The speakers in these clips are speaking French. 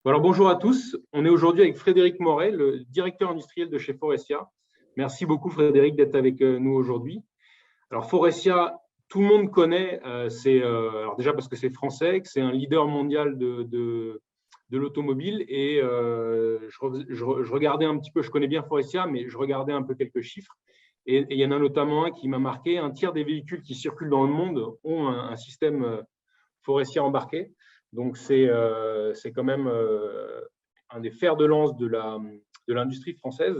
Alors, bonjour à tous. On est aujourd'hui avec Frédéric Moret, le directeur industriel de chez Forestia. Merci beaucoup, Frédéric, d'être avec nous aujourd'hui. Alors, Forestia, tout le monde connaît, alors déjà parce que c'est français, que c'est un leader mondial de l'automobile. Et je regardais un petit peu, je connais bien Forestia, mais je regardais un peu quelques chiffres. Et il y en a notamment un qui m'a marqué. Un tiers des véhicules qui circulent dans le monde ont un système Forestia embarqué. Donc, c'est quand même un des fers de lance de l'industrie française.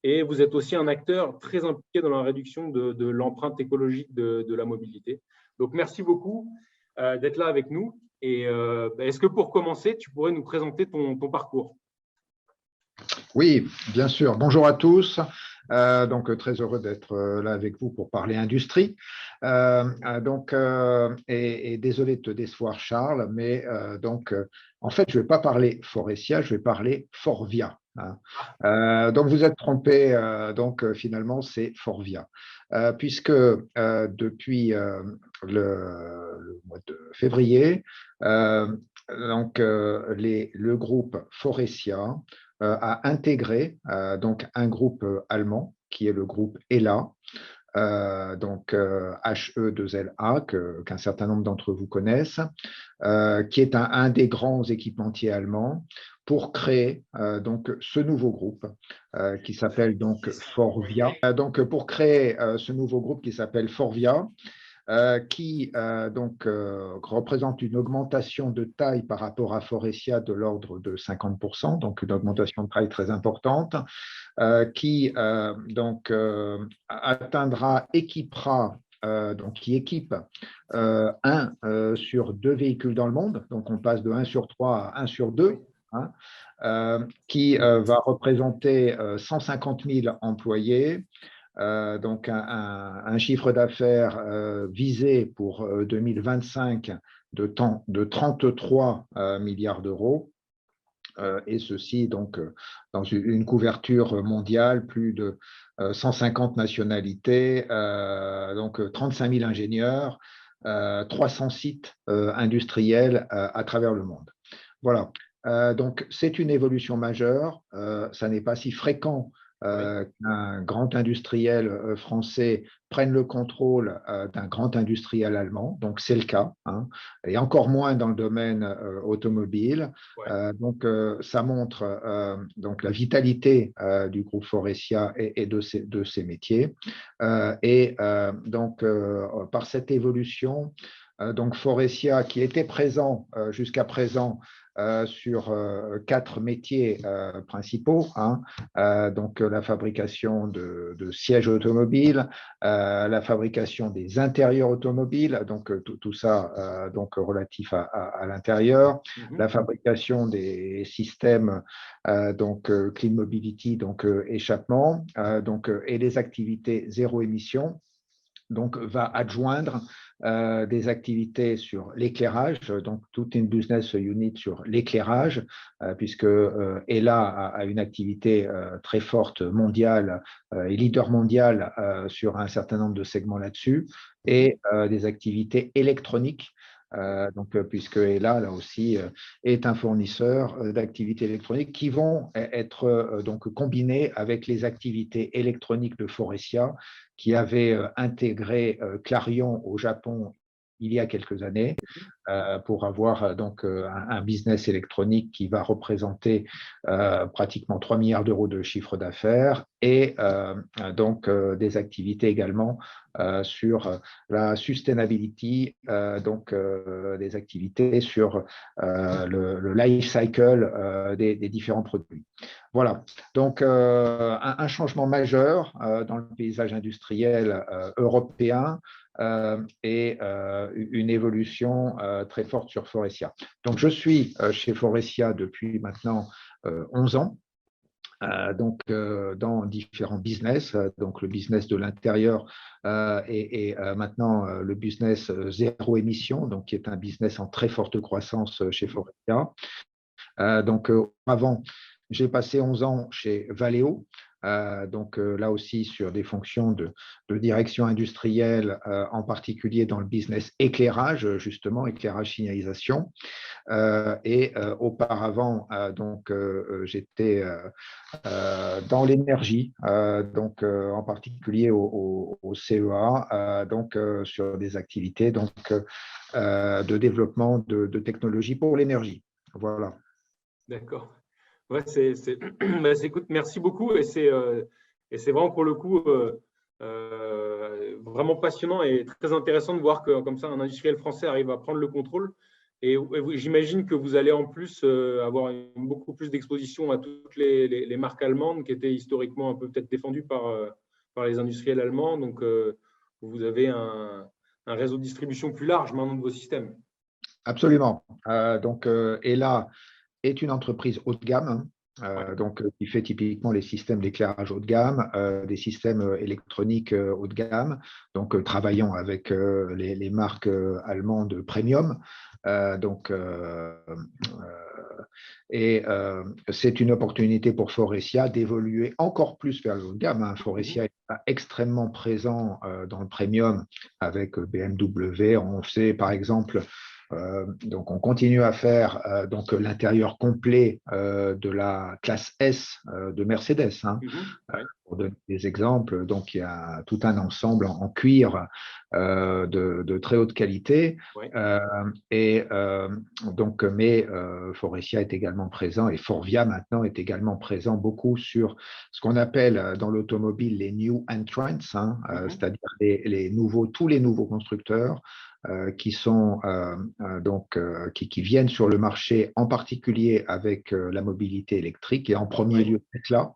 Et vous êtes aussi un acteur très impliqué dans la réduction de l'empreinte écologique de la mobilité. Donc, merci beaucoup d'être là avec nous. Et est-ce que pour commencer, tu pourrais nous présenter ton parcours? Oui, bien sûr. Bonjour à tous. Donc, très heureux d'être là avec vous pour parler industrie. Et désolé de te décevoir, Charles, mais en fait, je ne vais pas parler Forestia, je vais parler Forvia. Donc, vous êtes trompé. Finalement, c'est Forvia. Puisque depuis le mois de février, le groupe Forestia a intégré un groupe allemand qui est le groupe HELLA, HE2LA, qu'un certain nombre d'entre vous connaissent, qui est un des grands équipementiers allemands, pour créer ce nouveau groupe qui s'appelle Forvia. Pour créer ce nouveau groupe qui s'appelle Forvia, qui représente une augmentation de taille par rapport à Forestia de l'ordre de 50%, donc une augmentation de taille très importante, qui équipera qui équipe 1 sur 2 véhicules dans le monde, donc on passe de 1 sur 3 à 1 sur 2, qui va représenter 150 000 employés, donc un chiffre d'affaires visé pour 2025 de 33 milliards d'euros, et ceci dans une couverture mondiale, plus de 150 nationalités, 35 000 ingénieurs, 300 sites industriels à travers le monde. Voilà. Donc, c'est une évolution majeure. Ça n'est pas si fréquent qu'un grand industriel français prenne le contrôle d'un grand industriel allemand. Donc, c'est le cas, et encore moins dans le domaine automobile. Ça montre la vitalité du groupe Forestia et de ses métiers. Par cette évolution, Forestia, qui était présent jusqu'à présent sur 4 métiers principaux, la fabrication de sièges automobiles, la fabrication des intérieurs automobiles, tout ça relatif à l'intérieur, la fabrication des systèmes Clean Mobility, échappement, et les activités zéro émission. Va adjoindre des activités sur l'éclairage, donc toute une business unit sur l'éclairage, puisque HELLA a une activité très forte mondiale et leader mondial sur un certain nombre de segments là-dessus, et des activités électroniques, puisque HELLA, là aussi, est un fournisseur d'activités électroniques qui vont être combinées avec les activités électroniques de Forestia, qui avait intégré Clarion au Japon il y a quelques années, pour avoir un business électronique qui va représenter pratiquement 3 milliards d'euros de chiffre d'affaires, et des activités également sur la sustainability, des activités sur le life cycle des différents produits. Voilà, donc un changement majeur dans le paysage industriel européen, et une évolution très forte sur Forestia. Donc, je suis chez Forestia depuis maintenant 11 ans, dans différents business, le business de l'intérieur et maintenant le business zéro émission, qui est un business en très forte croissance chez Forestia. Avant, j'ai passé 11 ans chez Valeo, donc là aussi sur des fonctions de direction industrielle, en particulier dans le business éclairage, justement, éclairage signalisation. Et auparavant, donc j'étais dans l'énergie, donc en particulier au CEA, donc sur des activités donc de développement de technologies pour l'énergie. Voilà. D'accord. Ouais, écoute, merci beaucoup et c'est vraiment pour le coup vraiment passionnant et très intéressant de voir que comme ça un industriel français arrive à prendre le contrôle. Et j'imagine que vous allez en plus avoir beaucoup plus d'exposition à toutes les marques allemandes qui étaient historiquement un peu peut-être défendues par les industriels allemands. Donc, vous avez un réseau de distribution plus large maintenant de vos systèmes. Absolument. Donc, ELA est une entreprise haut de gamme, donc, qui fait typiquement les systèmes d'éclairage haut de gamme, des systèmes électroniques haut de gamme, donc travaillant avec les marques allemandes premium. Et c'est une opportunité pour Faurecia d'évoluer encore plus vers le haut de gamme. Faurecia est extrêmement présent dans le premium avec BMW. On sait par exemple, donc on continue à faire donc l'intérieur complet de la classe S de Mercedes. Pour donner des exemples, donc il y a tout un ensemble en cuir de très haute qualité. Donc, mais Faurecia est également présent et Forvia maintenant est également présent beaucoup sur ce qu'on appelle dans l'automobile les new entrants, c'est-à-dire les nouveaux, tous les nouveaux constructeurs qui sont donc qui viennent sur le marché, en particulier avec la mobilité électrique et en premier lieu Tesla.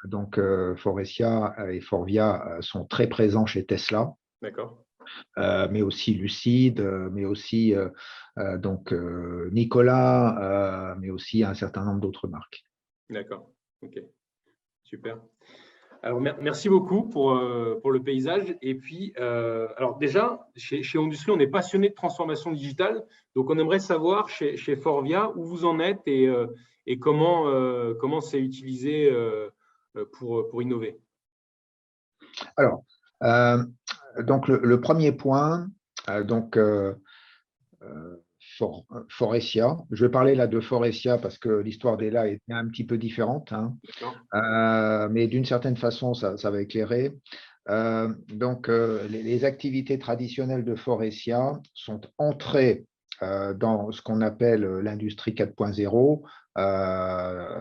Donc Faurecia et Forvia sont très présents chez Tesla. D'accord. Mais aussi Lucide, mais aussi donc Nikola, mais aussi un certain nombre d'autres marques. D'accord. Ok. Super. Alors, merci beaucoup pour le paysage. Et puis, alors déjà, chez Ondusri, on est passionné de transformation digitale. Donc, on aimerait savoir chez Forvia où vous en êtes et comment c'est utilisé pour innover. Alors, donc le premier point, donc Faurecia. Je vais parler là de Faurecia parce que l'histoire d'ELA est un petit peu différente, mais d'une certaine façon, ça va éclairer. Donc, les activités traditionnelles de Faurecia sont entrées dans ce qu'on appelle l'industrie 4.0.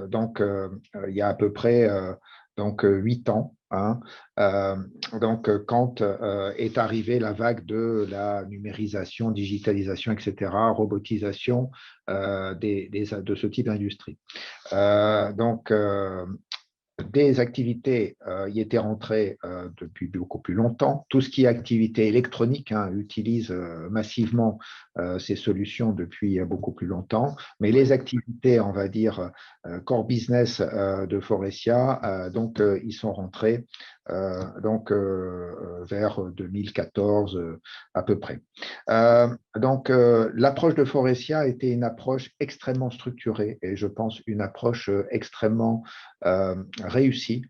Donc, il y a à peu près donc 8 ans. Donc, quand est arrivée la vague de la numérisation, digitalisation, etc., robotisation de ce type d'industrie. Donc, des activités y étaient rentrées depuis beaucoup plus longtemps. Tout ce qui est activité électronique utilise massivement ces solutions depuis beaucoup plus longtemps. Mais les activités, on va dire, core business de Faurecia, donc ils sont rentrés donc vers 2014 à peu près. Donc l'approche de Faurecia était une approche extrêmement structurée et je pense une approche extrêmement réussie,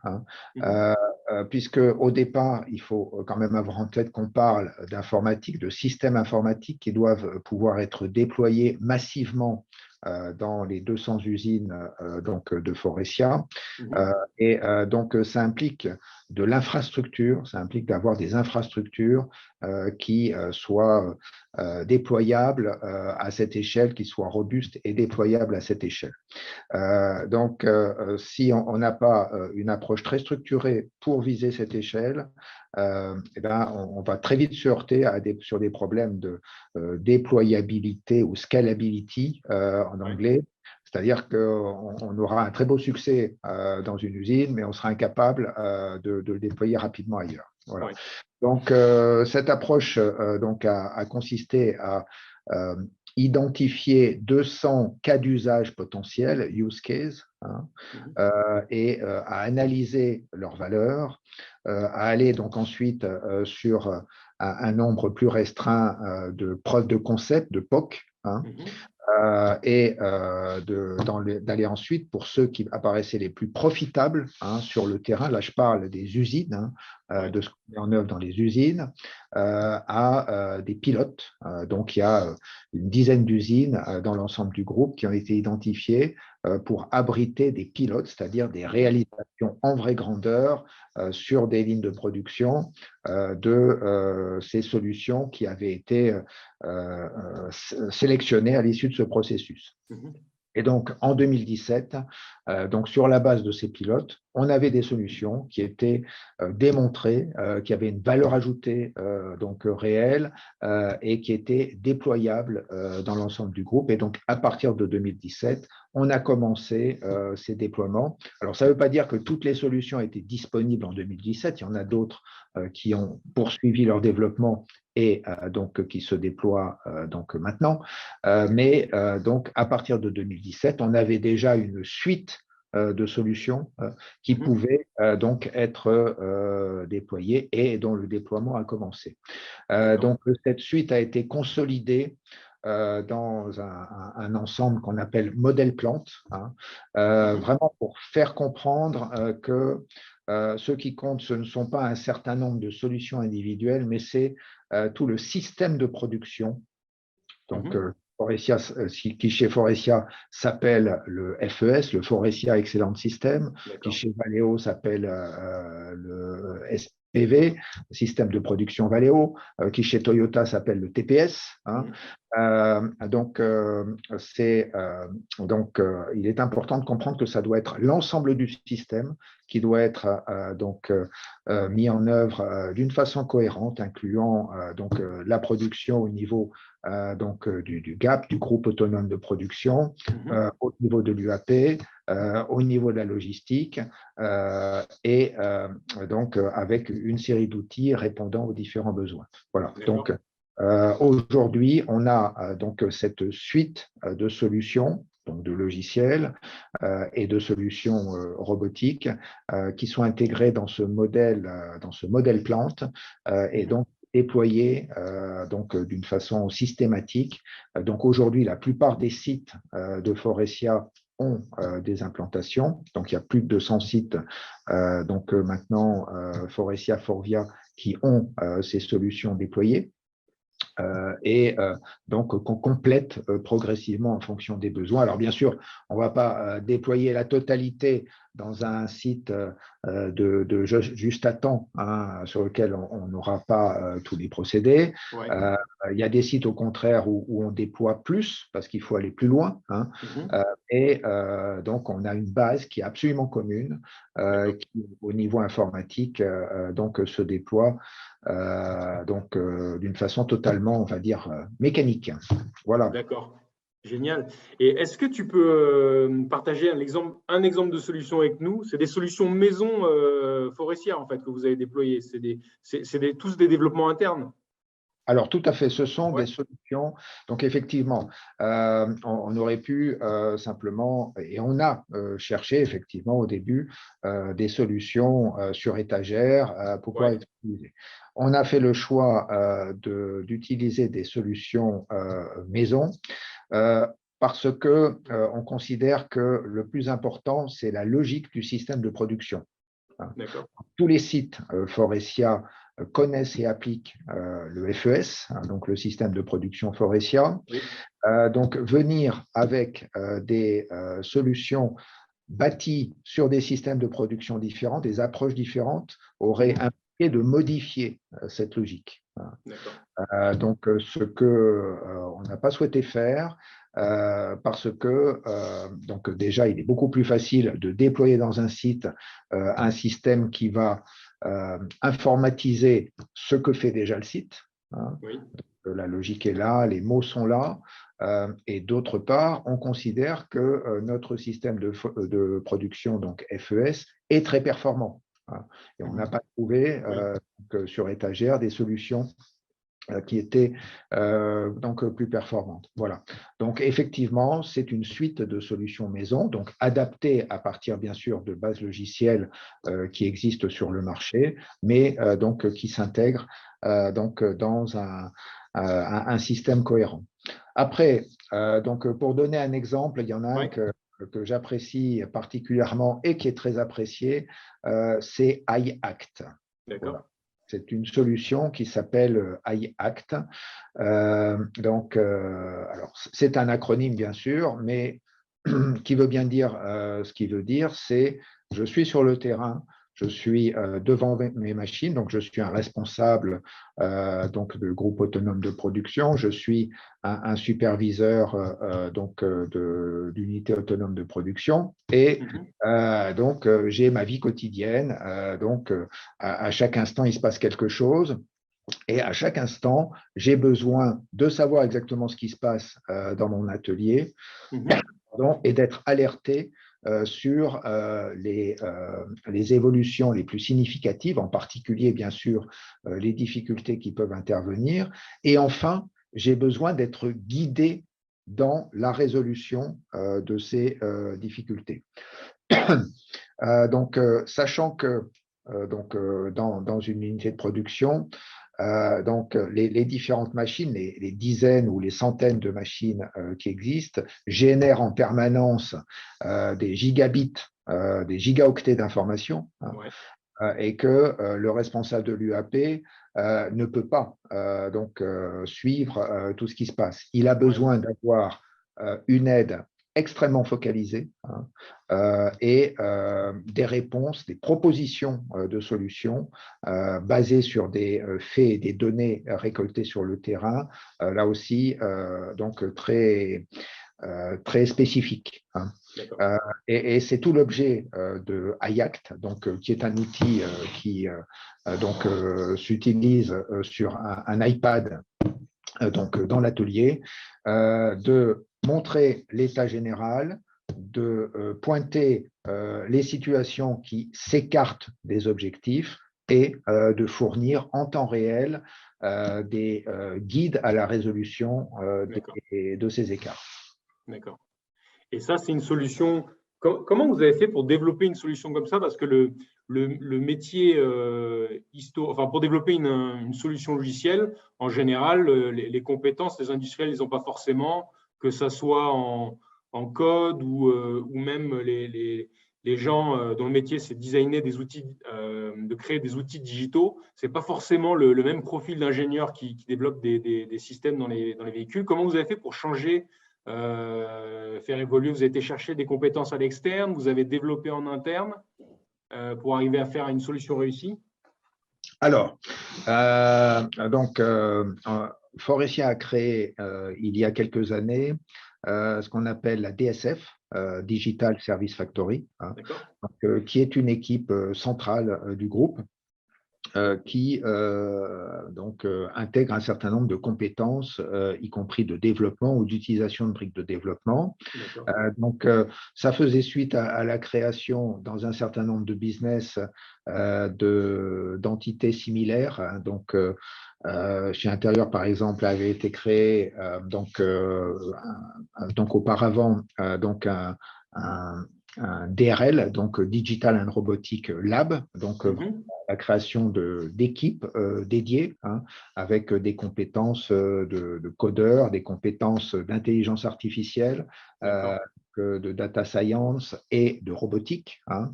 puisque au départ, il faut quand même avoir en tête qu'on parle d'informatique, de systèmes informatiques qui doivent pouvoir être déployés massivement dans les 200 usines donc de Faurecia. Et donc, ça implique de l'infrastructure, ça implique d'avoir des infrastructures qui soient déployables à cette échelle, qui soient robustes et déployables à cette échelle. Donc, si on n'a pas une approche très structurée pour viser cette échelle, eh ben, on va très vite se heurter sur des problèmes de déployabilité ou scalability en anglais. C'est-à-dire qu'on aura un très beau succès dans une usine, mais on sera incapable de le déployer rapidement ailleurs. Voilà. Donc, cette approche donc a consisté à identifier 200 cas d'usage potentiels, use case, et à analyser leurs valeurs, à aller donc ensuite sur un nombre plus restreint de preuves de concept, de POC, d'aller ensuite pour ceux qui apparaissaient les plus profitables sur le terrain. Là, je parle des usines, de ce qu'on met en œuvre dans les usines, à des pilotes. Donc, il y a une dizaine d'usines dans l'ensemble du groupe qui ont été identifiées pour abriter des pilotes, c'est-à-dire des réalisations en vraie grandeur sur des lignes de production de ces solutions qui avaient été sélectionnées à l'issue de ce processus. Et donc, en 2017, donc sur la base de ces pilotes, on avait des solutions qui étaient démontrées, qui avaient une valeur ajoutée donc réelle et qui étaient déployables dans l'ensemble du groupe. Et donc, à partir de 2017, on a commencé ces déploiements. Alors, ça ne veut pas dire que toutes les solutions étaient disponibles en 2017. Il y en a d'autres qui ont poursuivi leur développement et donc qui se déploient donc maintenant. Mais donc, à partir de 2017, on avait déjà une suite de solutions qui pouvaient donc être déployées et dont le déploiement a commencé. Donc, cette suite a été consolidée dans un ensemble qu'on appelle modèle plante, vraiment pour faire comprendre que ce qui compte, ce ne sont pas un certain nombre de solutions individuelles, mais c'est tout le système de production. Donc, Faurecia, qui chez Faurecia s'appelle le FES, le Faurecia Excellent System, qui chez Valeo s'appelle le SPV, système de production Valeo, qui chez Toyota s'appelle le TPS. Donc, il est important de comprendre que ça doit être l'ensemble du système qui doit être mis en œuvre d'une façon cohérente, incluant la production au niveau du GAP, du groupe autonome de production, au niveau de l'UAP, au niveau de la logistique, et donc avec une série d'outils répondant aux différents besoins. Voilà. Donc, aujourd'hui, on a donc cette suite de solutions, donc de logiciels et de solutions robotiques qui sont intégrées dans ce modèle plante et donc déployés donc d'une façon systématique. Donc aujourd'hui, la plupart des sites de Faurecia ont des implantations. Donc il y a plus de 200 sites donc maintenant Faurecia, Forvia qui ont ces solutions déployées. Et donc qu'on complète progressivement en fonction des besoins. Alors bien sûr, on ne va pas déployer la totalité dans un site de juste à temps sur lequel on n'aura pas tous les procédés. Il y a des sites au contraire où on déploie plus parce qu'il faut aller plus loin. Et donc on a une base qui est absolument commune qui au niveau informatique donc se déploie d'une façon totalement, on va dire, mécanique. Voilà. D'accord, génial. Et est-ce que tu peux partager un exemple de solution avec nous? C'est des solutions maison Faurecia, en fait, que vous avez déployées. C'est tous des développements internes? Alors, tout à fait, ce sont des solutions. Donc, effectivement, on aurait pu simplement, et on a cherché effectivement au début des solutions sur étagère pour pouvoir être utilisées. On a fait le choix d'utiliser des solutions maison parce que on considère que le plus important, c'est la logique du système de production. Tous les sites Faurecia connaissent et appliquent le FES, donc le système de production Faurecia. Donc, venir avec des solutions bâties sur des systèmes de production différents, des approches différentes, aurait impliqué de modifier cette logique. Donc, ce qu'on n'a pas souhaité faire, parce que donc déjà, il est beaucoup plus facile de déployer dans un site un système qui va informatiser ce que fait déjà le site. La logique est là, les mots sont là. Et d'autre part, on considère que notre système de production, donc FES, est très performant. Et on n'a pas trouvé sur étagère des solutions qui étaient donc plus performantes. Voilà. Donc effectivement, c'est une suite de solutions maison, donc adaptées à partir bien sûr de bases logicielles qui existent sur le marché, mais donc qui s'intègrent donc dans un système cohérent. Après, donc, pour donner un exemple, il y en a un Ouais, que j'apprécie particulièrement et qui est très apprécié, c'est iAct. d'accord. Voilà. C'est une solution qui s'appelle iAct. Donc, alors, c'est un acronyme, bien sûr, mais qui veut bien dire ce qu'il veut dire, c'est je suis sur le terrain, je suis devant mes machines, donc je suis un responsable donc de groupe autonome de production, je suis un superviseur donc d'unité autonome de production et Mhm. donc j'ai ma vie quotidienne, donc à chaque instant il se passe quelque chose. Et à chaque instant, j'ai besoin de savoir exactement ce qui se passe dans mon atelier, Mhm. pardon, et d'être alerté sur les évolutions les plus significatives, en particulier, bien sûr, les difficultés qui peuvent intervenir. Et enfin, j'ai besoin d'être guidé dans la résolution de ces difficultés. Donc, sachant que dans une unité de production, donc les différentes machines, les dizaines ou les centaines de machines qui existent, génèrent en permanence des gigabits, des gigaoctets d'informations, hein, Ouais, et que le responsable de l'UAP ne peut pas donc suivre tout ce qui se passe. Il a ouais, besoin d'avoir une aide extrêmement focalisée, hein, et des réponses, des propositions de solutions basées sur des faits et des données récoltées sur le terrain, là aussi donc très spécifiques, hein. d'accord. Euh, et c'est tout l'objet de iAct, donc, qui est un outil qui donc s'utilise sur un iPad donc, dans l'atelier, de montrer l'état général, de pointer les situations qui s'écartent des objectifs et de fournir en temps réel des guides à la résolution D'accord, de ces écarts. d'accord. Et ça, c'est une solution. Comment vous avez fait pour développer une solution comme ça? Parce que le métier enfin, pour développer une solution logicielle, en général, les compétences, les industriels, ils n'ont pas forcément, que ça soit en code ou même les gens dont le métier, c'est de designer des outils, de créer des outils digitaux. Ce n'est pas forcément le même profil d'ingénieur qui développe des systèmes dans les véhicules. Comment vous avez fait pour changer faire évoluer, vous avez été chercher des compétences à l'externe, vous avez développé en interne pour arriver à faire une solution réussie? Alors, donc, Forestia a créé il y a quelques années ce qu'on appelle la DSF, Digital Service Factory, hein, D'accord. donc, qui est une équipe centrale du groupe qui donc, intègre un certain nombre de compétences, y compris de développement ou d'utilisation de briques de développement. D'accord. Donc, ça faisait suite à la création dans un certain nombre de business d'entités similaires, hein. Donc, chez Intérieur, par exemple, avait été créé donc auparavant donc un DRL, donc Digital and Robotic Lab, donc Mhm. la création d'équipes dédiées, hein, avec des compétences de codeurs, des compétences d'intelligence artificielle, D'accord. de data science et de robotique, hein.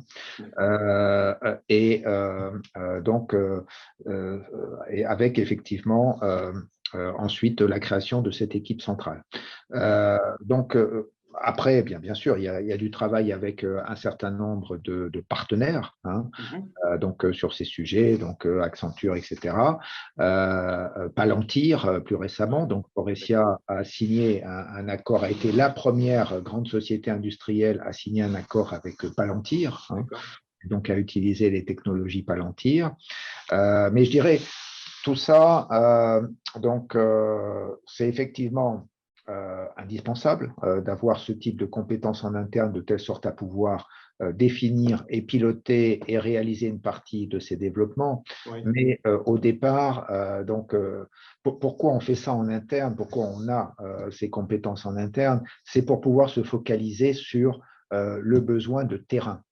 D'accord. Donc, et avec effectivement ensuite la création de cette équipe centrale. Donc, après, bien sûr, il y a du travail avec un certain nombre de partenaires, hein, Mhm. donc sur ces sujets, donc Accenture, etc. Palantir, plus Ouais. récemment, donc D'accord. Faurecia a signé un accord, a été la première grande société industrielle à signer un accord avec Palantir, hein, D'accord. donc à utiliser les technologies Palantir. Mais je dirais, tout ça, donc, c'est effectivement indispensable d'avoir ce type de compétences en interne de telle sorte à pouvoir définir et piloter et réaliser une partie de ces développements. Ouais. Mais au départ, donc, pourquoi on fait ça en interne? Pourquoi on a ces compétences en interne? C'est pour pouvoir se focaliser sur le besoin de terrain,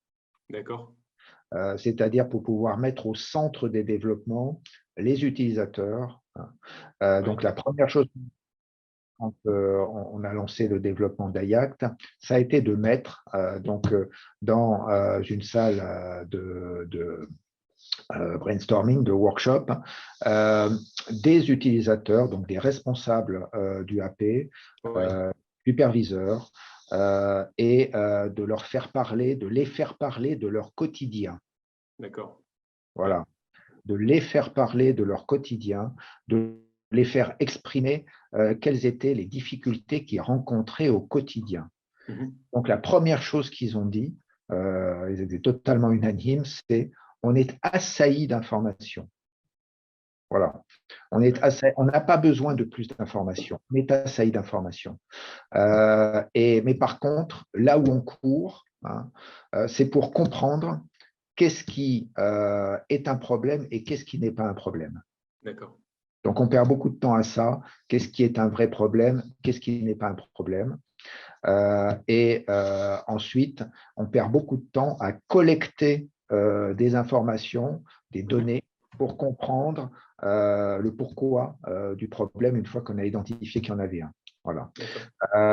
D'accord. c'est-à-dire pour pouvoir mettre au centre des développements les utilisateurs, hein. Ouais. Donc, la première chose quand on a lancé le développement d'Ayact, ça a été de mettre dans une salle de brainstorming, de workshop, des utilisateurs, donc des responsables du AP, superviseurs, et de leur faire parler, de les faire parler de leur quotidien. D'accord. Voilà. De les faire parler de leur quotidien, de les faire exprimer quelles étaient les difficultés qu'ils rencontraient au quotidien. Donc, la première chose qu'ils ont dit, ils étaient totalement unanimes, c'est on est assailli d'informations. Voilà. On n'a pas besoin de plus d'informations. On est assailli d'informations. Mais par contre, là où on court, c'est pour comprendre qu'est-ce qui est un problème et qu'est-ce qui n'est pas un problème. D'accord. Donc, on perd beaucoup de temps à ça. Qu'est-ce qui est un vrai problème? Qu'est-ce qui n'est pas un problème? Ensuite, on perd beaucoup de temps à collecter des informations, des données pour comprendre le pourquoi du problème une fois qu'on a identifié qu'il y en avait un. Voilà.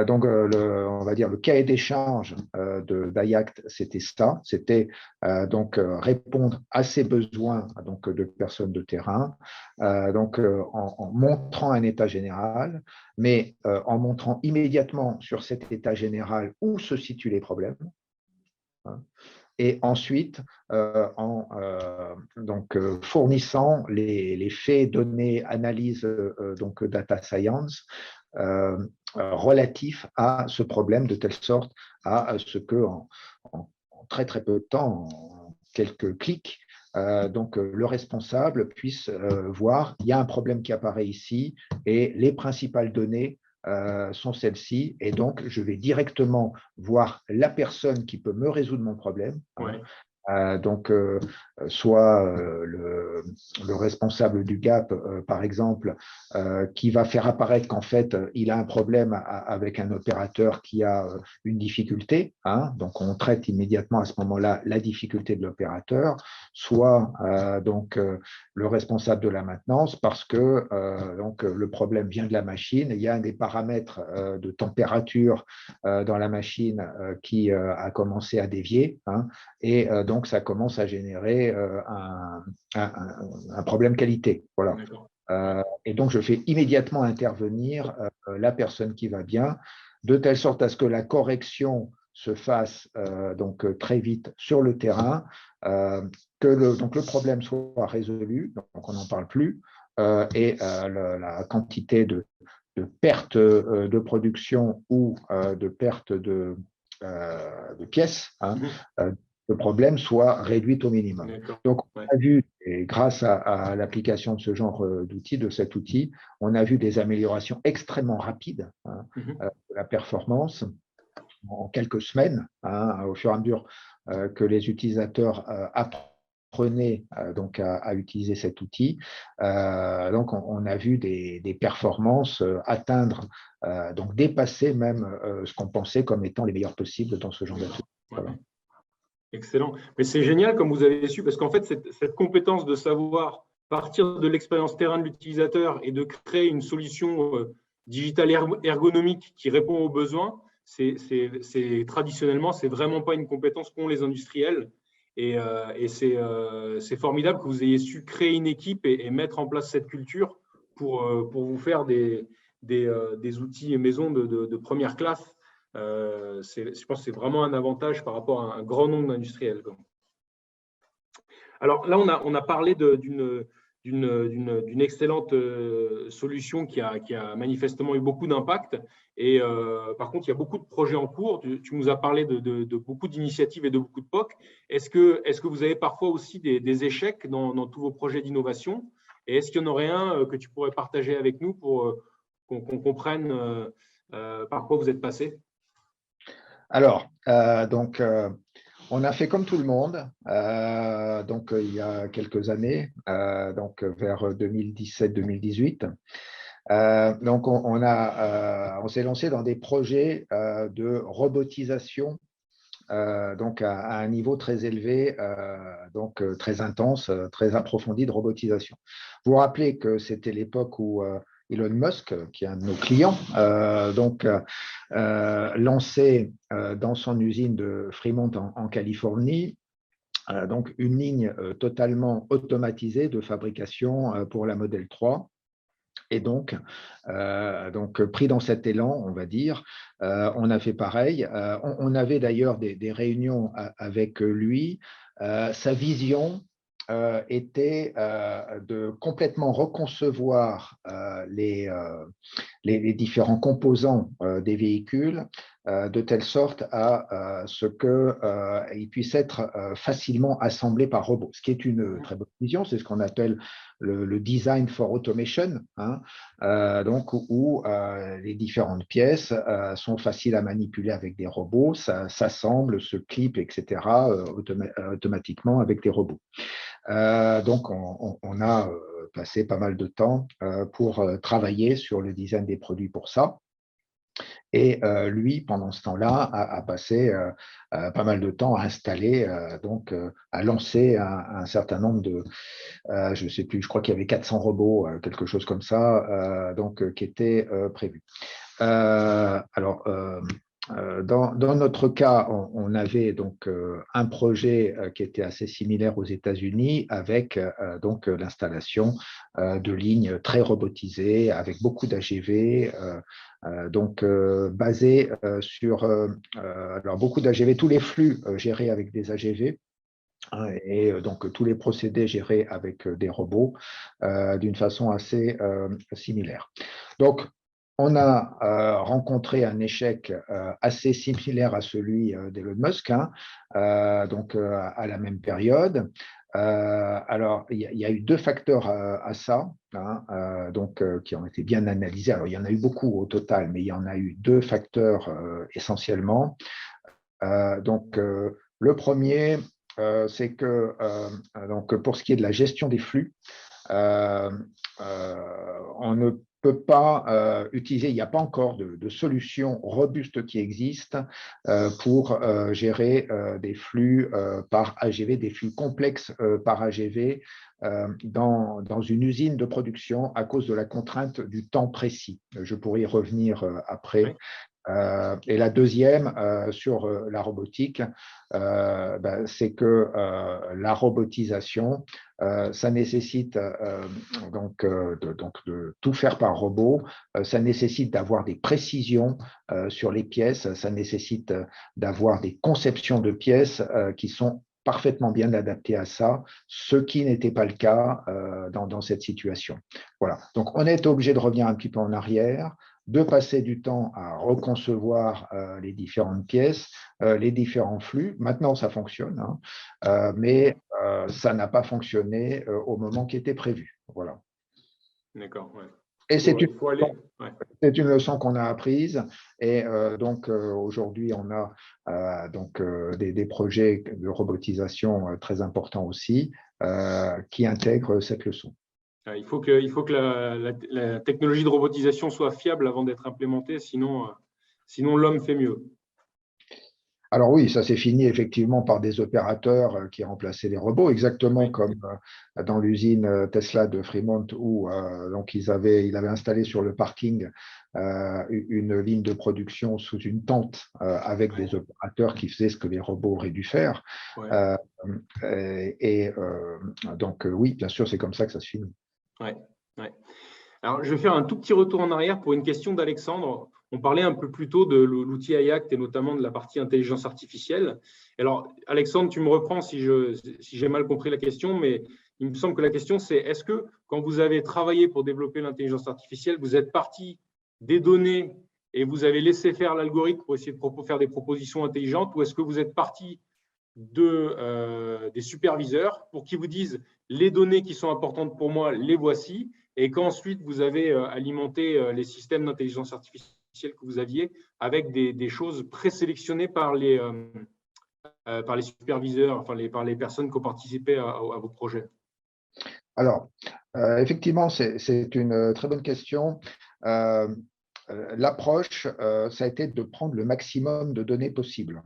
Donc, on va dire le cahier des charges d'Ayact, c'était ça, c'était répondre à ces besoins de personnes de terrain, en montrant un état général, mais en montrant immédiatement sur cet état général où se situent les problèmes. Et ensuite, fournissant les faits, données, analyses, data science, relatifs à ce problème, de telle sorte à ce que en très très peu de temps, en quelques clics, le responsable puisse voir il y a un problème qui apparaît ici et les principales données sont celles-ci, et donc je vais directement voir la personne qui peut me résoudre mon problème. Soit le responsable du GAP, par exemple, qui va faire apparaître qu'en fait, il a un problème avec un opérateur qui a une difficulté. Donc, on traite immédiatement à ce moment-là la difficulté de l'opérateur, soit le responsable de la maintenance, parce que le problème vient de la machine. Il y a un des paramètres de température dans la machine qui a commencé à dévier, et donc ça commence à générer un problème qualité. Voilà. Et donc je fais immédiatement intervenir la personne qui va bien, de telle sorte à ce que la correction se fasse très vite sur le terrain, que le problème soit résolu, donc on n'en parle plus, et la quantité de perte de production ou de perte de pièces, le problème soit réduit au minimum. Donc, on a vu, et grâce à l'application de ce genre d'outil, de cet outil, on a vu des améliorations extrêmement rapides de la performance en quelques semaines, au fur et à mesure que les utilisateurs apprenaient à utiliser cet outil. Donc, on a vu des performances atteindre, dépasser même ce qu'on pensait comme étant les meilleures possibles dans ce genre d'outil. Voilà. Excellent. Mais c'est génial comme vous avez su, parce qu'en fait, cette compétence de savoir partir de l'expérience terrain de l'utilisateur et de créer une solution digitale ergonomique qui répond aux besoins, traditionnellement, c'est vraiment pas une compétence qu'ont les industriels. Et c'est formidable que vous ayez su créer une équipe et mettre en place cette culture pour vous faire des outils maison de première classe. Je pense que c'est vraiment un avantage par rapport à un grand nombre d'industriels. Alors là, on a parlé d'une excellente solution qui a manifestement eu beaucoup d'impact. Et par contre, il y a beaucoup de projets en cours. Tu nous as parlé de beaucoup d'initiatives et de beaucoup de POC. Est-ce que vous avez parfois aussi des échecs dans tous vos projets d'innovation? Et est-ce qu'il y en aurait un que tu pourrais partager avec nous pour qu'on comprenne par quoi vous êtes passé? Alors, on a fait comme tout le monde, il y a quelques années, vers 2017-2018. On s'est lancé dans des projets de robotisation, à un niveau très élevé, très intense, très approfondi de robotisation. Vous vous rappelez que c'était l'époque où Elon Musk, qui est un de nos clients, lancé dans son usine de Fremont en Californie, donc une ligne totalement automatisée de fabrication pour la Model 3. Et donc, pris dans cet élan, on va dire, on a fait pareil. On avait d'ailleurs des réunions avec lui. Sa vision était de complètement reconcevoir les différents composants des véhicules de telle sorte à ce qu'ils puissent être facilement assemblés par robot, ce qui est une très bonne vision. C'est ce qu'on appelle le design for automation, hein, donc où les différentes pièces sont faciles à manipuler avec des robots, ça s'assemble, se clip, etc., automatiquement avec des robots. Donc, on a passé pas mal de temps pour travailler sur le design des produits pour ça. Et lui, pendant ce temps-là, a passé pas mal de temps à installer, à lancer un certain nombre de, je ne sais plus, je crois qu'il y avait 400 robots, quelque chose comme ça, qui étaient prévus. Dans notre cas, on avait donc un projet qui était assez similaire aux États-Unis avec l'installation de lignes très robotisées avec beaucoup d'AGV, basées sur beaucoup d'AGV, tous les flux gérés avec des AGV. Et donc tous les procédés gérés avec des robots d'une façon assez similaire. Donc, on a rencontré un échec assez similaire à celui d'Elon Musk, hein, à la même période. Alors, il y a eu deux facteurs à ça, hein, qui ont été bien analysés. Alors, il y en a eu beaucoup au total, mais il y en a eu deux facteurs essentiellement. Le premier, c'est que pour ce qui est de la gestion des flux, on ne peut pas utiliser, il n'y a pas encore de solution robuste qui existe pour gérer des flux par AGV, des flux complexes par AGV dans une usine de production à cause de la contrainte du temps précis. Je pourrais y revenir après. Et la deuxième, sur la robotique, c'est que la robotisation, ça nécessite de tout faire par robot, ça nécessite d'avoir des précisions sur les pièces, ça nécessite d'avoir des conceptions de pièces qui sont parfaitement bien adaptées à ça, ce qui n'était pas le cas dans cette situation. Voilà. Donc, on est obligé de revenir un petit peu en arrière, de passer du temps à reconcevoir les différentes pièces, les différents flux. Maintenant, ça fonctionne, hein, mais ça n'a pas fonctionné au moment qui était prévu. Voilà. D'accord. Ouais. Et c'est une leçon qu'on a apprise. Et aujourd'hui, on a des projets de robotisation très importants aussi qui intègrent cette leçon. Il faut que la technologie de robotisation soit fiable avant d'être implémentée, sinon l'homme fait mieux. Alors oui, ça s'est fini effectivement par des opérateurs qui remplaçaient les robots, exactement comme dans l'usine Tesla de Fremont où ils avaient installé sur le parking une ligne de production sous une tente avec des opérateurs qui faisaient ce que les robots auraient dû faire. Oui, bien sûr, c'est comme ça que ça se finit. Ouais. Alors, je vais faire un tout petit retour en arrière pour une question d'Alexandre. On parlait un peu plus tôt de l'outil IACT et notamment de la partie intelligence artificielle. Alors, Alexandre, tu me reprends si j'ai mal compris la question, mais il me semble que la question, c'est est-ce que quand vous avez travaillé pour développer l'intelligence artificielle, vous êtes parti des données et vous avez laissé faire l'algorithme pour essayer de faire des propositions intelligentes, ou est-ce que vous êtes parti des superviseurs pour qu'ils vous disent les données qui sont importantes pour moi, les voici, et qu'ensuite vous avez alimenté les systèmes d'intelligence artificielle que vous aviez avec des choses présélectionnées par les superviseurs, par les personnes qui ont participé à vos projets? Alors, effectivement, c'est une très bonne question. L'approche, ça a été de prendre le maximum de données possibles.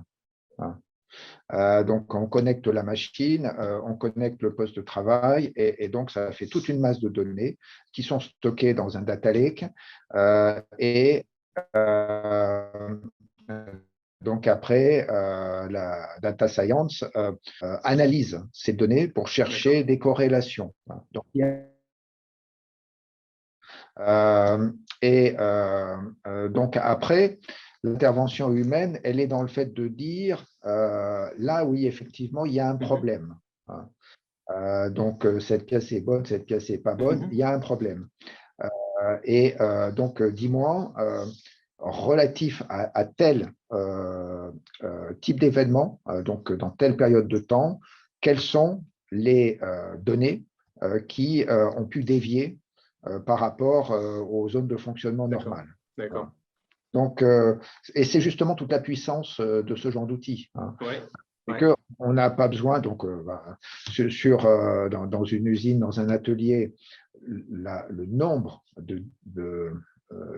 Donc, on connecte la machine, on connecte le poste de travail et donc ça fait toute une masse de données qui sont stockées dans un data lake et donc après, la data science analyse ces données pour chercher des corrélations. Donc, donc après, l'intervention humaine, elle est dans le fait de dire là, oui, effectivement, il y a un problème. Donc, cette pièce est bonne, cette pièce n'est pas bonne, il y a un problème. Donc, dis-moi, relatif à tel type d'événement, donc dans telle période de temps, quelles sont les données qui ont pu dévier par rapport aux zones de fonctionnement normales. D'accord. Donc, et c'est justement toute la puissance de ce genre d'outils. Ouais. C'est qu'on n'a pas besoin, donc, dans une usine, dans un atelier, le nombre de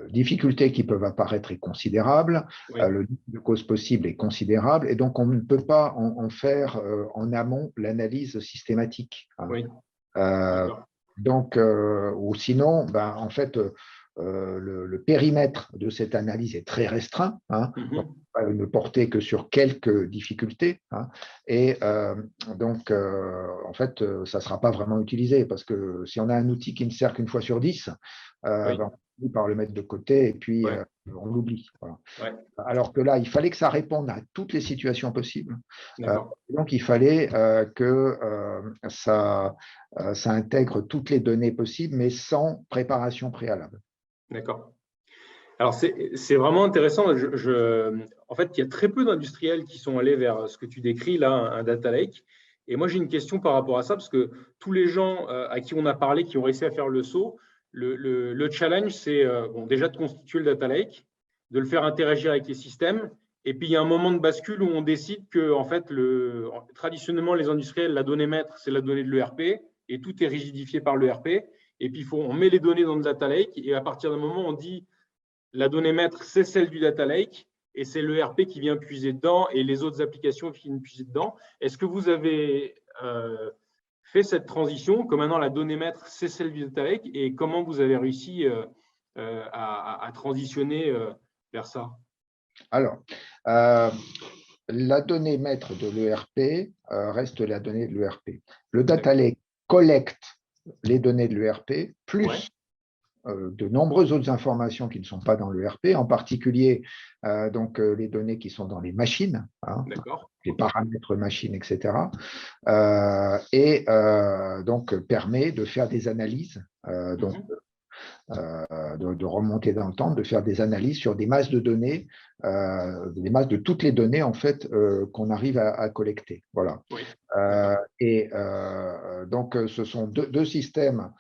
difficultés qui peuvent apparaître est considérable, Oui. le nombre de causes possibles est considérable, et donc on ne peut pas en faire en amont l'analyse systématique. Oui. Donc, ou sinon, en fait, le périmètre de cette analyse est très restreint, donc ne porter que sur quelques difficultés, et donc, en fait, ça ne sera pas vraiment utilisé, parce que si on a un outil qui ne sert qu'une fois sur 10, on finit par le mettre de côté, et puis on l'oublie. Voilà. Alors que là, il fallait que ça réponde à toutes les situations possibles. Donc, il fallait que ça intègre toutes les données possibles, mais sans préparation préalable. D'accord. Alors, c'est vraiment intéressant. En fait, il y a très peu d'industriels qui sont allés vers ce que tu décris là, un data lake. Et moi, j'ai une question par rapport à ça, parce que tous les gens à qui on a parlé, qui ont réussi à faire le saut, le challenge, c'est déjà de constituer le data lake, de le faire interagir avec les systèmes. Et puis, il y a un moment de bascule où on décide que, en fait, traditionnellement, les industriels, la donnée maître, c'est la donnée de l'ERP, et tout est rigidifié par l'ERP. Et puis, on met les données dans le data lake, et à partir d'un moment, on dit la donnée maître, c'est celle du data lake, et c'est l'ERP qui vient puiser dedans, et les autres applications qui viennent puiser dedans. Est-ce que vous avez fait cette transition, que maintenant la donnée maître, c'est celle du data lake, et comment vous avez réussi à transitionner vers ça? Alors, la donnée maître de l'ERP reste la donnée de l'ERP. Le data lake collecte les données de l'ERP, plus de nombreuses autres informations qui ne sont pas dans l'ERP, en particulier donc, les données qui sont dans les machines, les paramètres machines, etc. Et donc permet de faire des analyses, donc, de remonter dans le temps, de faire des analyses sur des masses de données, des masses de toutes les données en fait qu'on arrive à collecter. Voilà. Et donc, ce sont deux systèmes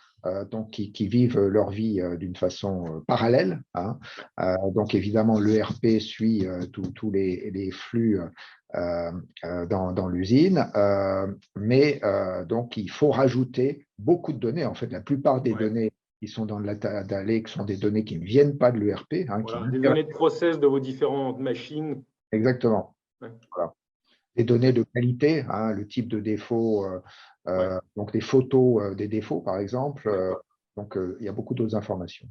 donc, qui vivent leur vie d'une façon parallèle. Donc, évidemment, l'ERP suit tous les flux dans l'usine, mais donc, il faut rajouter beaucoup de données. En fait, la plupart des données qui sont dans le data lake sont des données qui ne viennent pas de l'ERP. Des données de process de vos différentes machines. Exactement. Voilà. Des données de qualité, le type de défaut, donc des photos des défauts, par exemple. Donc, il y a beaucoup d'autres informations.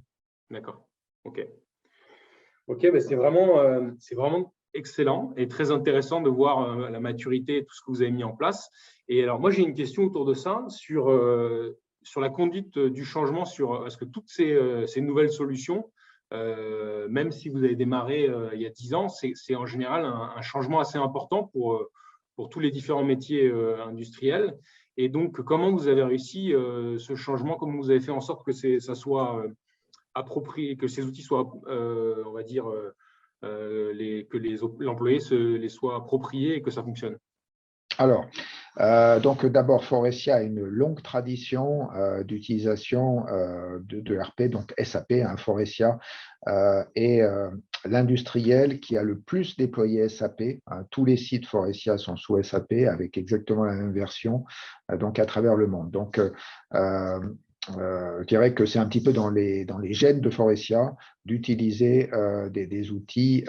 D'accord. OK. Ben c'est vraiment excellent et très intéressant de voir la maturité et tout ce que vous avez mis en place. Et alors, moi, j'ai une question autour de ça, sur la conduite du changement, est-ce que toutes ces nouvelles solutions, même si vous avez démarré il y a 10 ans, c'est en général un changement assez important pour tous les différents métiers industriels. Et donc, comment vous avez réussi ce changement? Comment vous avez fait en sorte que ça soit approprié, que ces outils soient, on va dire, que l'employé les soit appropriés et que ça fonctionne? Alors, donc d'abord, Forestia a une longue tradition d'utilisation de RP, donc SAP, Forestia, et l'industriel qui a le plus déployé SAP. Tous les sites Forestia sont sous SAP avec exactement la même version, donc à travers le monde. Donc, je dirais que c'est un petit peu dans les gènes de Forestia d'utiliser des outils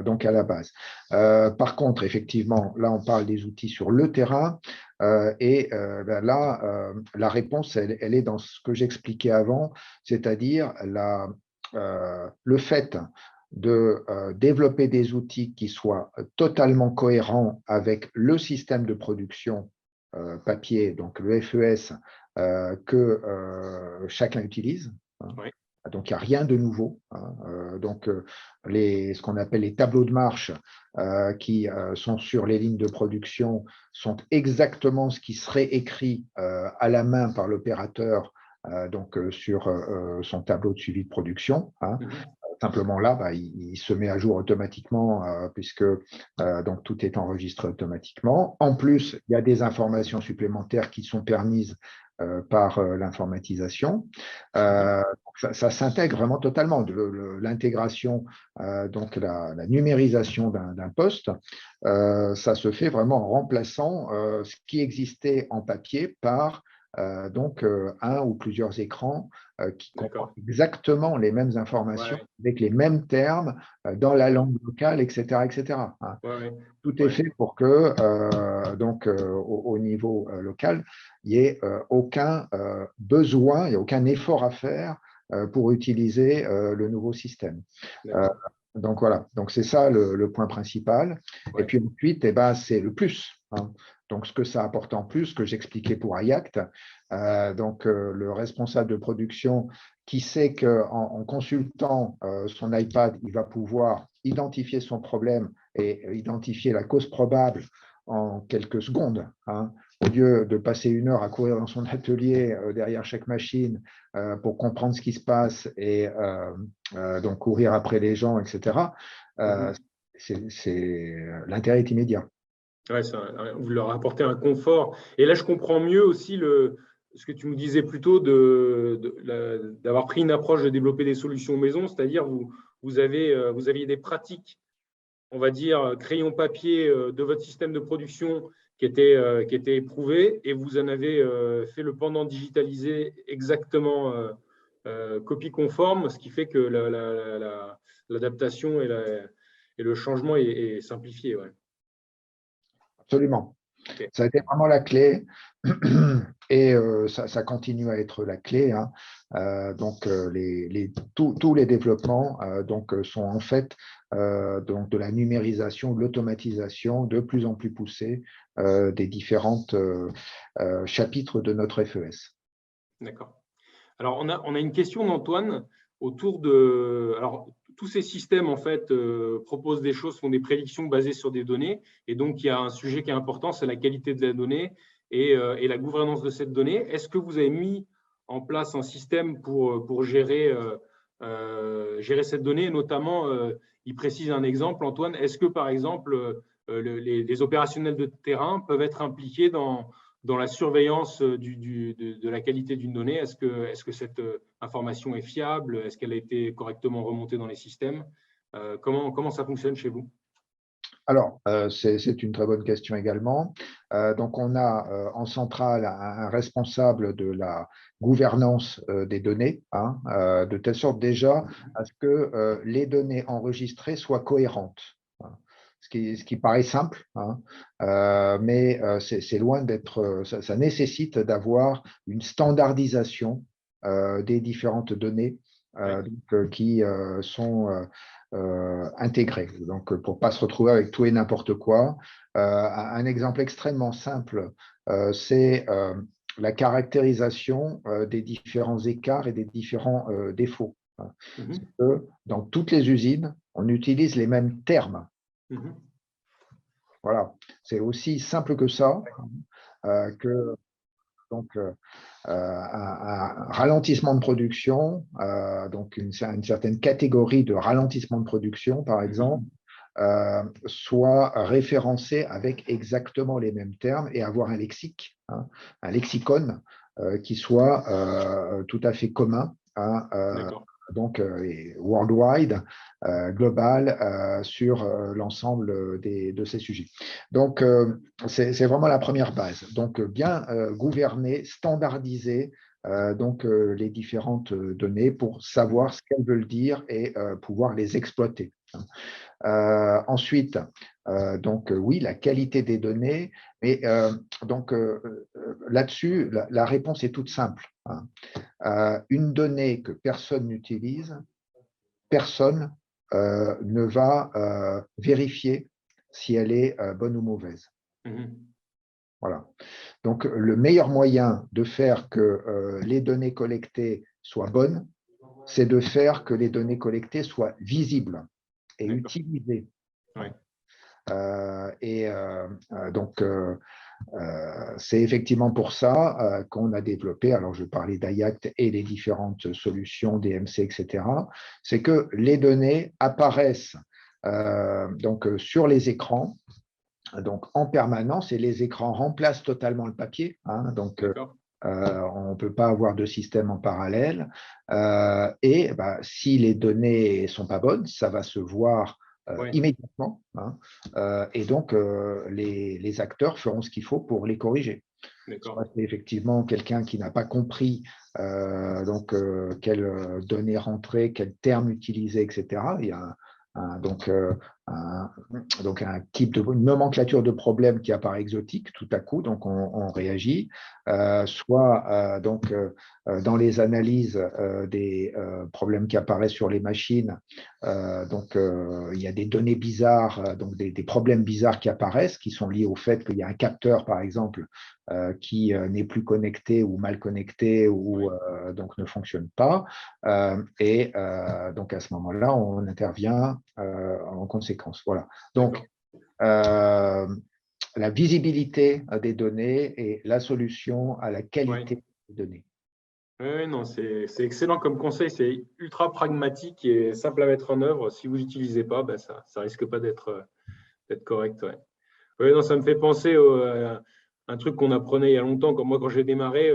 donc à la base. Par contre, effectivement, là, on parle des outils sur le terrain là, la réponse, elle est dans ce que j'expliquais avant, c'est-à-dire le fait de développer des outils qui soient totalement cohérents avec le système de production papier, donc le FES, que chacun utilise. Hein. Oui. Donc, il n'y a rien de nouveau. Hein. Ce qu'on appelle les tableaux de marche qui sont sur les lignes de production sont exactement ce qui serait écrit à la main par l'opérateur sur son tableau de suivi de production. Hein. Simplement là, il se met à jour automatiquement puisque donc tout est enregistré automatiquement. En plus, il y a des informations supplémentaires qui sont permises par l'informatisation. Ça s'intègre vraiment totalement. L'intégration, donc la numérisation d'un poste, ça se fait vraiment en remplaçant ce qui existait en papier par un ou plusieurs écrans qui comportent exactement les mêmes informations, avec les mêmes termes dans la langue locale, etc. etc. Hein. Tout est fait pour que, au niveau local, il n'y ait aucun besoin, il n'y a aucun effort à faire pour utiliser le nouveau système. Donc voilà, donc c'est ça le point principal. Et puis ensuite, c'est le plus. Hein. Donc ce que ça apporte en plus, que j'expliquais pour Ayact, le responsable de production qui sait qu'en consultant son iPad, il va pouvoir identifier son problème et identifier la cause probable en quelques secondes. Hein. Au lieu de passer 1 heure à courir dans son atelier derrière chaque machine pour comprendre ce qui se passe et donc courir après les gens, etc., l'intérêt est immédiat. Ouais, vous leur apportez un confort. Et là, je comprends mieux aussi ce que tu me disais plus tôt d'avoir pris une approche de développer des solutions maison, c'est-à-dire vous aviez des pratiques, on va dire, crayon papier de votre système de production qui était éprouvé et vous en avez fait le pendant digitalisé exactement copie conforme, ce qui fait que l'adaptation et le changement est simplifié. Ouais. Absolument. Okay. Ça a été vraiment la clé et ça continue à être la clé. Hein. Tous les développements sont en fait de la numérisation, de l'automatisation de plus en plus poussée des différents chapitres de notre FES. D'accord. Alors, on a une question d'Antoine autour de… Alors, tous ces systèmes, en fait, proposent des choses, font des prédictions basées sur des données. Et donc, il y a un sujet qui est important, c'est la qualité de la donnée et la gouvernance de cette donnée. Est-ce que vous avez mis en place un système pour gérer cette donnée? Notamment, il précise un exemple, Antoine. Est-ce que, par exemple, les opérationnels de terrain peuvent être impliqués dans la surveillance de la qualité d'une donnée? Est-ce que cette information est fiable? Est-ce qu'elle a été correctement remontée dans les systèmes? Comment ça fonctionne chez vous? Alors, c'est une très bonne question également. Donc, on a en centrale un responsable de la gouvernance des données, hein, de telle sorte déjà à ce que les données enregistrées soient cohérentes. Hein. Ce qui paraît simple, hein, mais c'est loin d'être… Ça nécessite d'avoir une standardisation des différentes données qui sont intégrées. Donc, pour ne pas se retrouver avec tout et n'importe quoi, un exemple extrêmement simple, c'est la caractérisation des différents écarts et des différents défauts. Hein. Que dans toutes les usines, on utilise les mêmes termes. Voilà, c'est aussi simple que ça, que donc un ralentissement de production, donc une certaine catégorie de ralentissement de production, par exemple, soit référencé avec exactement les mêmes termes et avoir un lexique, hein, un lexicon qui soit tout à fait commun. Hein, donc worldwide, global, sur l'ensemble de ces sujets. Donc, c'est vraiment la première base. Donc, bien gouverner, standardiser donc les différentes données pour savoir ce qu'elles veulent dire et pouvoir les exploiter. Ensuite, donc oui, la qualité des données, mais donc là-dessus, la réponse est toute simple. Une donnée que personne n'utilise, personne ne va vérifier si elle est bonne ou mauvaise. Voilà. Donc, le meilleur moyen de faire que les données collectées soient bonnes, c'est de faire que les données collectées soient visibles et utilisées. Ouais. Donc, c'est effectivement pour ça qu'on a développé, alors je parlais d'AIACT et les différentes solutions, DMC, etc., c'est que les données apparaissent donc, sur les écrans, donc en permanence, et les écrans remplacent totalement le papier. Donc, on ne peut pas avoir de système en parallèle. Si les données ne sont pas bonnes, ça va se voir immédiatement. Et donc, les acteurs feront ce qu'il faut pour les corriger. C'est effectivement quelqu'un qui n'a pas compris quelles données rentrer, quels termes utiliser, etc. Il y a un type une nomenclature de problème qui apparaît exotique tout à coup, donc on réagit, soit dans les analyses des problèmes qui apparaissent sur les machines, il y a des données bizarres, donc des problèmes bizarres qui apparaissent, qui sont liés au fait qu'il y a un capteur, par exemple, qui n'est plus connecté ou mal connecté ou donc ne fonctionne pas. Donc à ce moment-là, on intervient en conséquence. Voilà. Donc, la visibilité des données et la solution à la qualité des données. Oui, non, c'est excellent comme conseil. C'est ultra pragmatique et simple à mettre en œuvre. Si vous l'utilisez pas, ça risque pas d'être correct. Ouais, non, ça me fait penser à un truc qu'on apprenait il y a longtemps. Comme moi, quand j'ai démarré,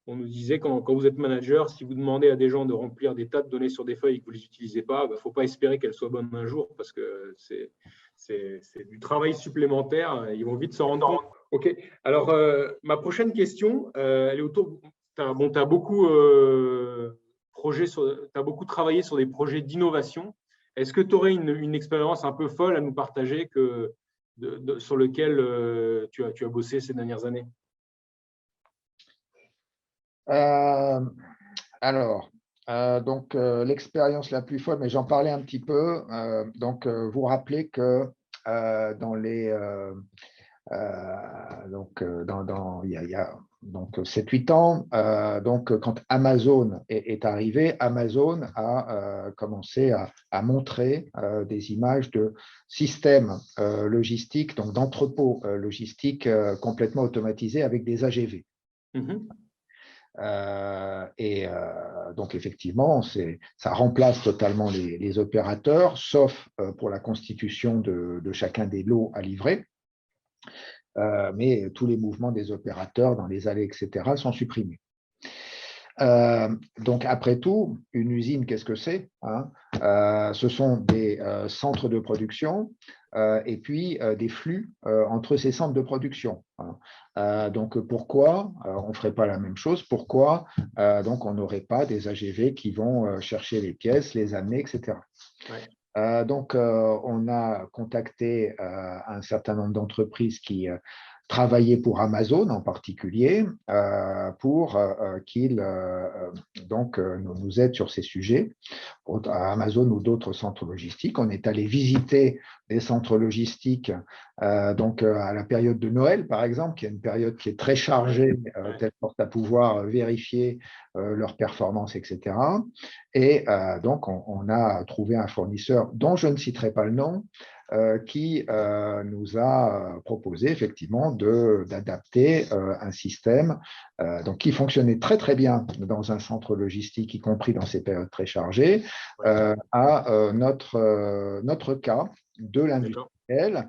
on nous disait quand vous êtes manager, si vous demandez à des gens de remplir des tas de données sur des feuilles et que vous ne les utilisez pas, il ne faut pas espérer qu'elles soient bonnes un jour parce que c'est du travail supplémentaire. Ils vont vite s'en rendre compte. OK. Alors, ma prochaine question, elle est autour. Tu as beaucoup, beaucoup travaillé sur des projets d'innovation. Est-ce que tu aurais une expérience un peu folle à nous partager sur lequel tu as bossé ces dernières années? L'expérience la plus folle, mais j'en parlais un petit peu. Vous vous rappelez que dans les il y a 7-8 ans, quand Amazon est arrivé, Amazon a commencé à montrer des images de systèmes logistiques, donc d'entrepôts logistiques complètement automatisés avec des AGV. Donc, effectivement, ça remplace totalement les opérateurs, sauf pour la constitution de chacun des lots à livrer. Mais tous les mouvements des opérateurs dans les allées, etc., sont supprimés. Donc, après tout, une usine, qu'est-ce que c'est? Ce sont des centres de production et puis des flux entre ces centres de production. Donc, pourquoi on ne ferait pas la même chose? Pourquoi donc on n'aurait pas des AGV qui vont chercher les pièces, les amener, etc. On a contacté un certain nombre d'entreprises qui travaillaient pour Amazon en particulier pour qu'ils nous aident sur ces sujets. Amazon ou d'autres centres logistiques. On est allé visiter des centres logistiques à la période de Noël, par exemple, qui est une période qui est très chargée, telle sorte à pouvoir vérifier leurs performances, etc. Et on a trouvé un fournisseur dont je ne citerai pas le nom, qui nous a proposé effectivement d'adapter un système qui fonctionnait très très bien dans un centre logistique, y compris dans ces périodes très chargées, à notre cas de l'industriel,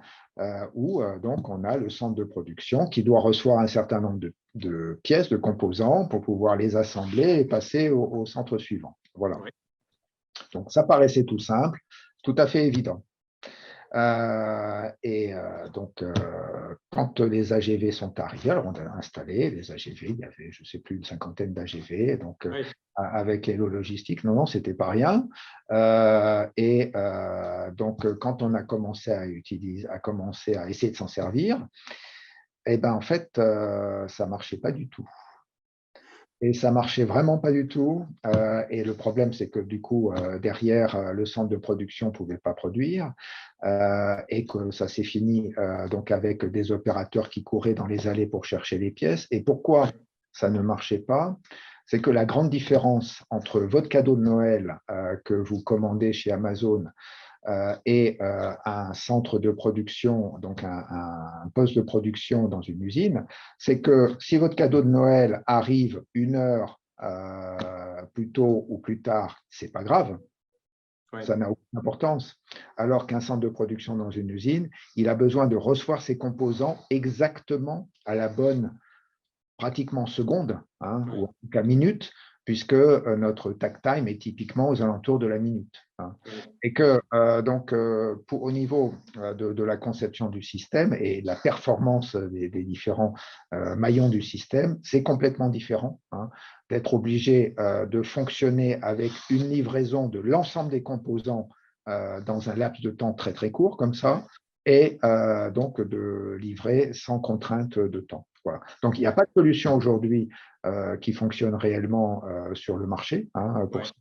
où on a le centre de production qui doit recevoir un certain nombre de pièces, de composants pour pouvoir les assembler et passer au centre suivant. Voilà. Donc ça paraissait tout simple, tout à fait évident. Donc, quand les AGV sont arrivés, alors on a installé les AGV, il y avait, je ne sais plus, une cinquantaine d'AGV, donc Oui. avec Hello Logistique, non, c'était pas rien. Donc, quand on a commencé à essayer de s'en servir, eh ben, en fait, ça ne marchait pas du tout. Et ça marchait vraiment pas du tout. Et le problème, c'est que du coup, derrière, le centre de production ne pouvait pas produire et que ça s'est fini donc avec des opérateurs qui couraient dans les allées pour chercher les pièces. Et pourquoi ça ne marchait pas? C'est que la grande différence entre votre cadeau de Noël que vous commandez chez Amazon et un centre de production, donc un poste de production dans une usine, c'est que si votre cadeau de Noël arrive 1 heure plus tôt ou plus tard, c'est pas grave. Ouais. Ça n'a aucune importance. Alors qu'un centre de production dans une usine, il a besoin de recevoir ses composants exactement à la bonne pratiquement seconde, ou en tout cas minute, puisque notre takt time est typiquement aux alentours de la minute. Et que donc, au niveau de la conception du système et de la performance des différents maillons du système, c'est complètement différent d'être obligé de fonctionner avec une livraison de l'ensemble des composants dans un laps de temps très très court comme ça, et donc de livrer sans contrainte de temps. Voilà. Donc, il n'y a pas de solution aujourd'hui qui fonctionne réellement sur le marché pour ça,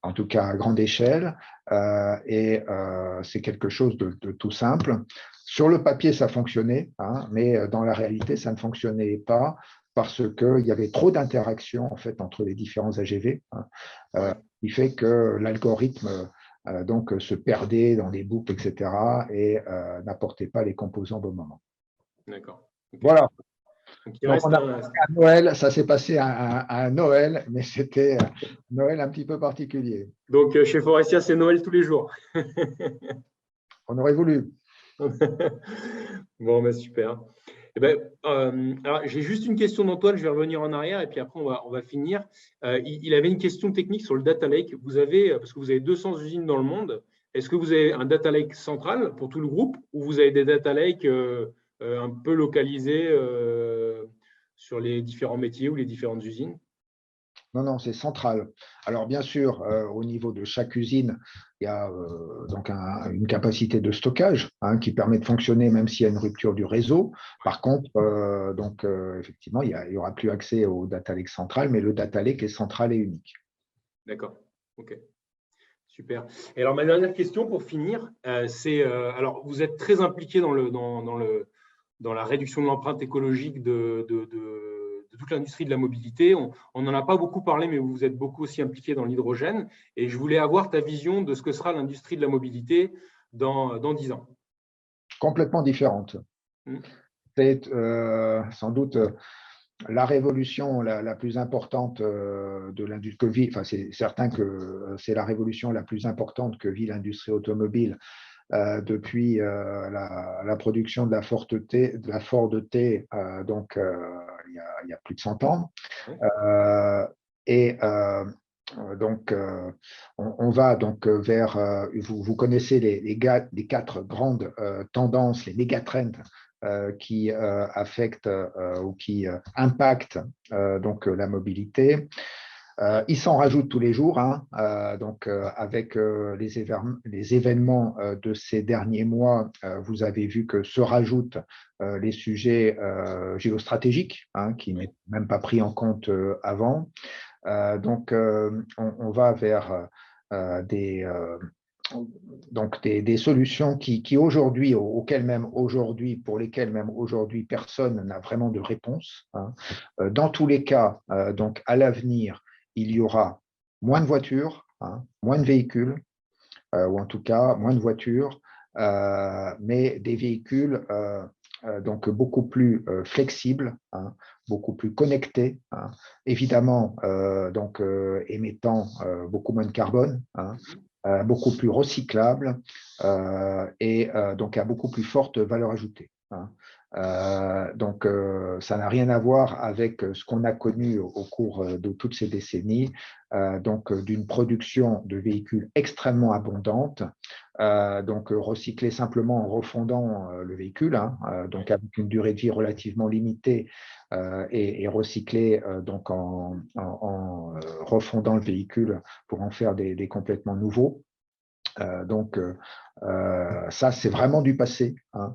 en tout cas à grande échelle. C'est quelque chose de tout simple. Sur le papier, ça fonctionnait, mais dans la réalité, ça ne fonctionnait pas parce qu'il y avait trop d'interactions en fait, entre les différents AGV, qui fait que l'algorithme donc se perdait dans des boucles, etc., et n'apportait pas les composants au bon moment. D'accord. Okay. Voilà. Donc, on a passé à Noël, ça s'est passé à un Noël, mais c'était un Noël un petit peu particulier. Donc, chez Forestia, c'est Noël tous les jours. On aurait voulu. Bon, ben, super. Eh ben, alors, j'ai juste une question d'Antoine, je vais revenir en arrière et puis après, on va finir. Il avait une question technique sur le data lake. Parce que vous avez 200 usines dans le monde, est-ce que vous avez un data lake central pour tout le groupe ou vous avez des data lakes un peu localisés sur les différents métiers ou les différentes usines? Non, c'est central. Alors, bien sûr, au niveau de chaque usine, il y a donc une capacité de stockage qui permet de fonctionner même s'il y a une rupture du réseau. Par contre, effectivement, il n'y aura plus accès au data lake central, mais le data lake est central et unique. D'accord. OK. Super. Et alors, ma dernière question pour finir, c'est alors, vous êtes très impliqué dans la réduction de l'empreinte écologique de toute l'industrie de la mobilité. On n'en a pas beaucoup parlé, mais vous êtes beaucoup aussi impliqué dans l'hydrogène. Et je voulais avoir ta vision de ce que sera l'industrie de la mobilité dans 10 ans. Complètement différente. C'est sans doute la révolution la plus importante de l'industrie. Enfin, c'est certain que c'est la révolution la plus importante que vit l'industrie automobile depuis la production de la Ford T, donc il y a plus de 100 ans. Donc, on va donc vers, vous connaissez les 4 grandes tendances, les mégatrends qui affectent ou qui impactent donc la mobilité. Il s'en rajoute tous les jours, donc avec les événements de ces derniers mois, vous avez vu que se rajoutent les sujets géostratégiques qui n'étaient même pas pris en compte avant. Donc, on va vers des solutions qui aujourd'hui, pour lesquelles même aujourd'hui, personne n'a vraiment de réponse. Dans tous les cas, donc à l'avenir, il y aura moins de voitures, moins de véhicules, ou en tout cas moins de voitures, mais des véhicules donc beaucoup plus flexibles, beaucoup plus connectés, évidemment donc émettant beaucoup moins de carbone, beaucoup plus recyclables et donc à beaucoup plus forte valeur ajoutée. Donc, ça n'a rien à voir avec ce qu'on a connu au cours de toutes ces décennies, donc d'une production de véhicules extrêmement abondante, donc recycler simplement en refondant le véhicule, hein, donc avec une durée de vie relativement limitée, et recycler donc en refondant le véhicule pour en faire des complètement nouveaux. Donc, ça, c'est vraiment du passé, hein.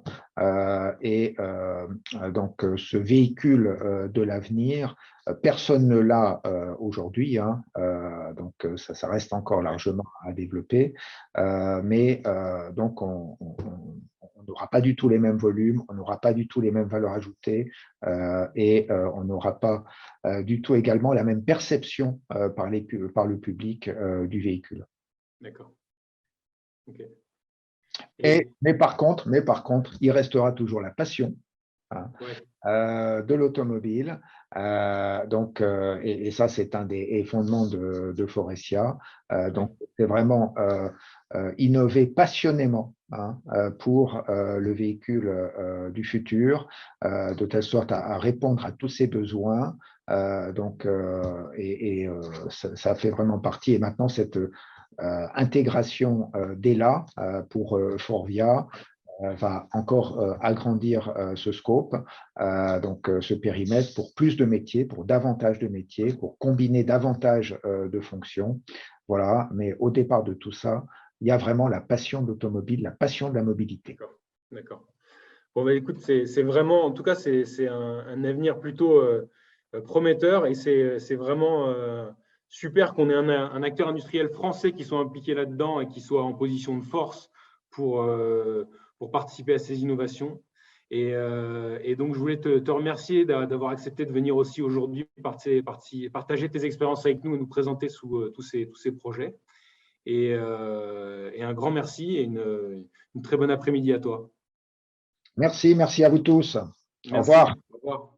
Donc, ce véhicule de l'avenir, personne ne l'a aujourd'hui, hein. Donc, ça reste encore largement à développer. Mais donc, on n'aura pas du tout les mêmes volumes, on n'aura pas du tout les mêmes valeurs ajoutées, et on n'aura pas du tout également la même perception par le public du véhicule. D'accord. Okay. Mais par contre, il restera toujours la passion, hein, de l'automobile. Donc, et ça, c'est un des fondements de Faurecia. Donc, c'est vraiment innover passionnément, hein, pour le véhicule du futur, de telle sorte à répondre à tous ses besoins. Donc, ça fait vraiment partie. Et maintenant, cette intégration d'ELA pour Forvia va encore agrandir ce scope, donc ce périmètre, pour plus de métiers, pour davantage de métiers, pour combiner davantage de fonctions. Voilà, mais au départ de tout ça, il y a vraiment la passion de l'automobile, la passion de la mobilité. D'accord. Bon, bah, écoute, c'est vraiment, en tout cas, c'est un avenir plutôt prometteur, et c'est vraiment super qu'on ait un acteur industriel français qui soit impliqué là-dedans et qui soit en position de force pour participer à ces innovations. Et donc, je voulais te remercier d'avoir accepté de venir aussi aujourd'hui partager tes expériences avec nous et nous présenter sous tous ces projets. Et un grand merci et une très bonne après-midi à toi. Merci à vous tous. Merci. Au revoir. Au revoir.